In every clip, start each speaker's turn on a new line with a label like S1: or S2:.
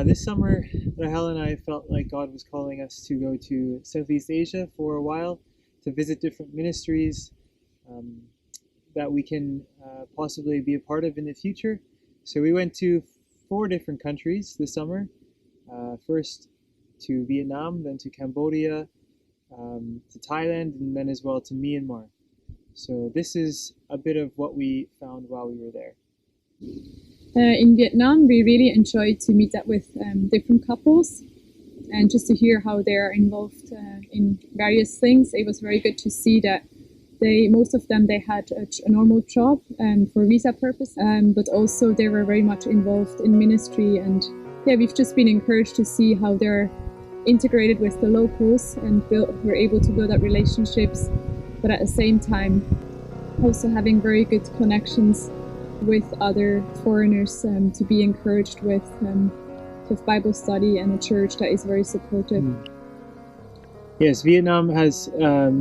S1: This summer, Rahel and I felt like God was calling us to go to Southeast Asia for a while to visit different ministries um, that we can possibly be a part of in the future. So we went to 4 different countries this summer. First to Vietnam, then to Cambodia, to Thailand, and then as well to Myanmar. So this is a bit of what we found while we were there.
S2: In Vietnam, we really enjoyed to meet up with different couples and just to hear how they are involved in various things. It was very good to see that most of them, they had a normal job for visa purpose, but also they were very much involved in ministry. And yeah, we've just been encouraged to see how they're integrated with the locals and we're able to build up relationships, but at the same time also having very good connections with other foreigners to be encouraged with Bible study and a church that is very supportive.
S1: Yes, Vietnam has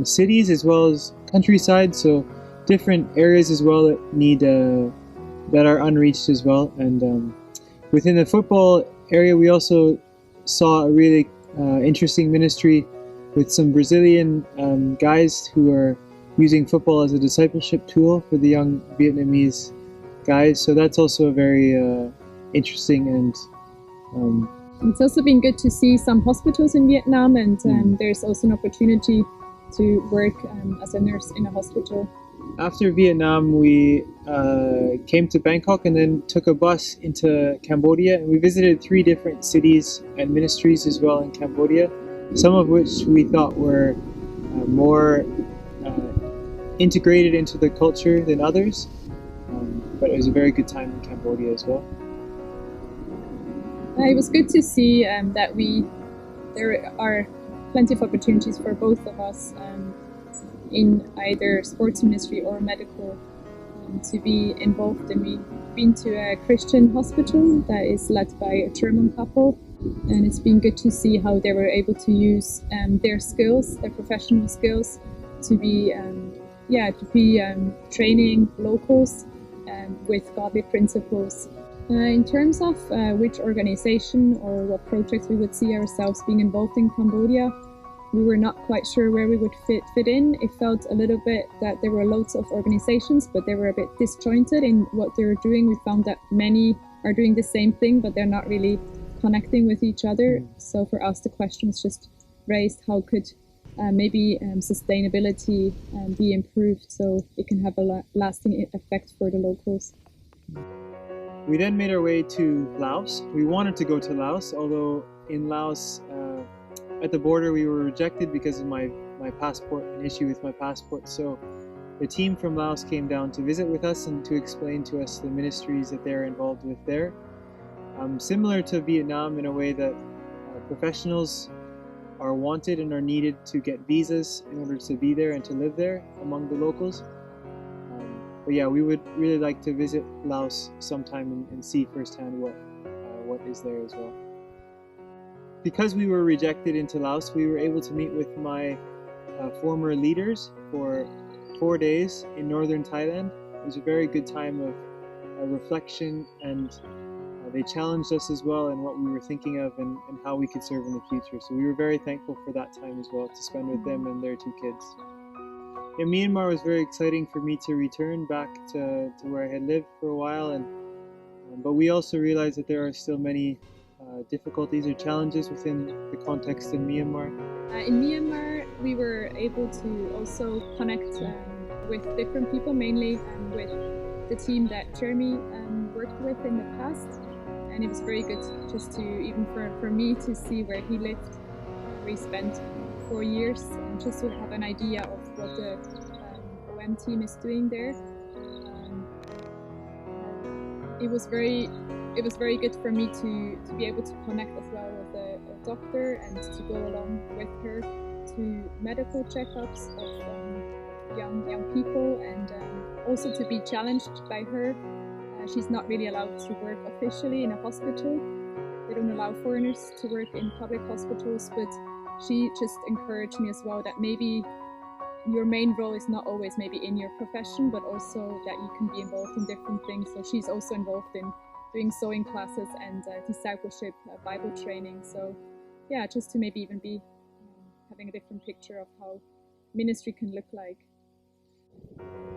S1: cities as well as countryside, so different areas as well that are unreached as well. And within the football area, we also saw a really interesting ministry with some Brazilian guys who are using football as a discipleship tool for the young Vietnamese guys. So that's also very interesting. And
S2: it's also been good to see some hospitals in Vietnam, and there's also an opportunity to work as a nurse in a hospital.
S1: After Vietnam, we came to Bangkok and then took a bus into Cambodia, and we visited 3 different cities and ministries as well in Cambodia, some of which we thought were more integrated into the culture than others. But it was a very good time in Cambodia as well.
S2: It was good to see that there are plenty of opportunities for both of us in either sports ministry or medical to be involved. And we've been to a Christian hospital that is led by a German couple, and it's been good to see how they were able to use their skills, their professional skills, to be training locals with godly principles. In terms of which organization or what projects we would see ourselves being involved in Cambodia, we were not quite sure where we would fit in. It felt a little bit that there were loads of organizations, but they were a bit disjointed in what they were doing. We found that many are doing the same thing, but they're not really connecting with each other. So for us, the question was just raised, how could maybe sustainability be improved so it can have a lasting effect for the locals.
S1: We then made our way to Laos. We wanted to go to Laos, although in Laos, at the border, we were rejected because of my passport, an issue with my passport. So the team from Laos came down to visit with us and to explain to us the ministries that they're involved with there. Similar to Vietnam in a way that professionals are wanted and are needed to get visas in order to be there and to live there among the locals. But yeah, we would really like to visit Laos sometime and see firsthand what is there as well. Because we were rejected into Laos, we were able to meet with my former leaders for 4 days in northern Thailand. It was a very good time of reflection, and they challenged us as well in what we were thinking of and how we could serve in the future. So we were very thankful for that time as well, to spend with them and their 2 kids. Yeah, Myanmar was very exciting for me to return back to where I had lived for a while, but we also realized that there are still many difficulties or challenges within the context in Myanmar.
S2: In Myanmar, we were able to also connect with different people, mainly with the team that Jeremy worked with in the past. And it was very good just to, even for me, to see where he lived. We spent 4 years and just to have an idea of what the OM team is doing there. It was very good for me to be able to connect as well with a doctor and to go along with her to medical checkups of young people, and also to be challenged by her. She's not really allowed to work officially in a hospital. They don't allow foreigners to work in public hospitals, but she just encouraged me as well that maybe your main role is not always maybe in your profession, but also that you can be involved in different things. So she's also involved in doing sewing classes and discipleship, Bible training. So yeah, just to maybe even be having a different picture of how ministry can look like.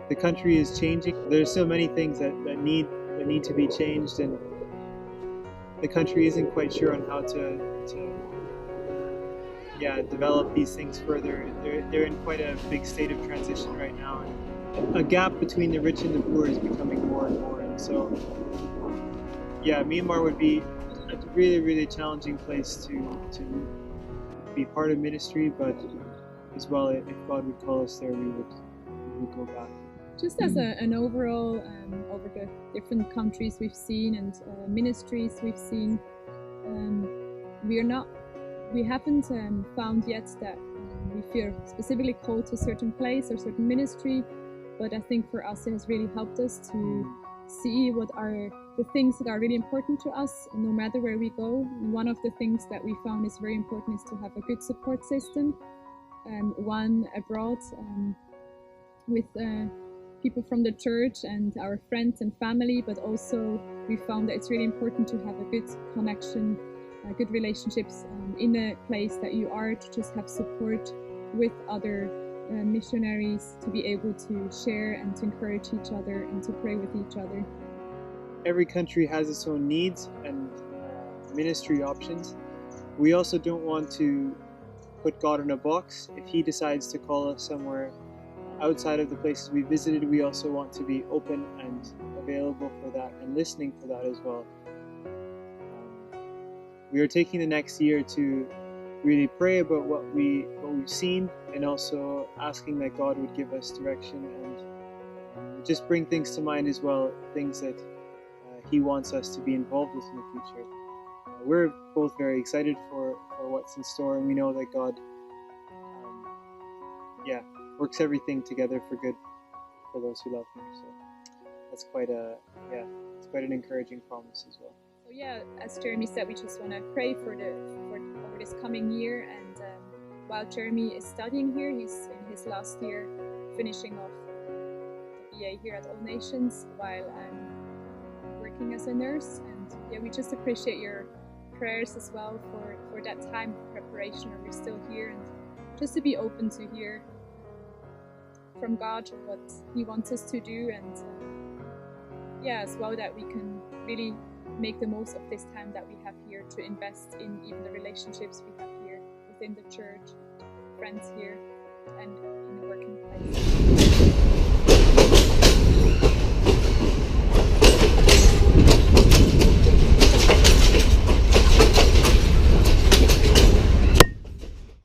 S1: The country is changing. There's so many things that need to be changed, and the country isn't quite sure on how to develop these things further. They're in quite a big state of transition right now, and a gap between the rich and the poor is becoming more and more. And so, yeah, Myanmar would be a really, really challenging place to be part of ministry, but as well, if God would call us there, we would go back.
S2: Just as an overall, over the different countries we've seen and ministries we've seen, we haven't found yet that we feel specifically called to a certain place or certain ministry, but I think for us it has really helped us to see what are the things that are really important to us no matter where we go. And one of the things that we found is very important is to have a good support system, one abroad with people from the church and our friends and family, but also we found that it's really important to have a good connection, good relationships in a place that you are, to just have support with other missionaries, to be able to share and to encourage each other and to pray with each other.
S1: Every country has its own needs and ministry options. We also don't want to put God in a box. If He decides to call us somewhere outside of the places we visited, we also want to be open and available for that and listening for that as well. We are taking the next year to really pray about what we've seen, and also asking that God would give us direction and just bring things to mind as well, things that He wants us to be involved with in the future. We're both very excited for what's in store, and we know that God works everything together for good for those who love Him. So that's quite an encouraging promise as well.
S2: So yeah, as Jeremy said, we just want to pray for over this coming year. And while Jeremy is studying here, he's in his last year, finishing off the BA here at All Nations, while I'm working as a nurse. And yeah, we just appreciate your prayers as well for that time of preparation when we're still here, and just to be open to hear from God what He wants us to do, and as well that we can really make the most of this time that we have here to invest in even the relationships we have here within the church, friends here, and in the working place.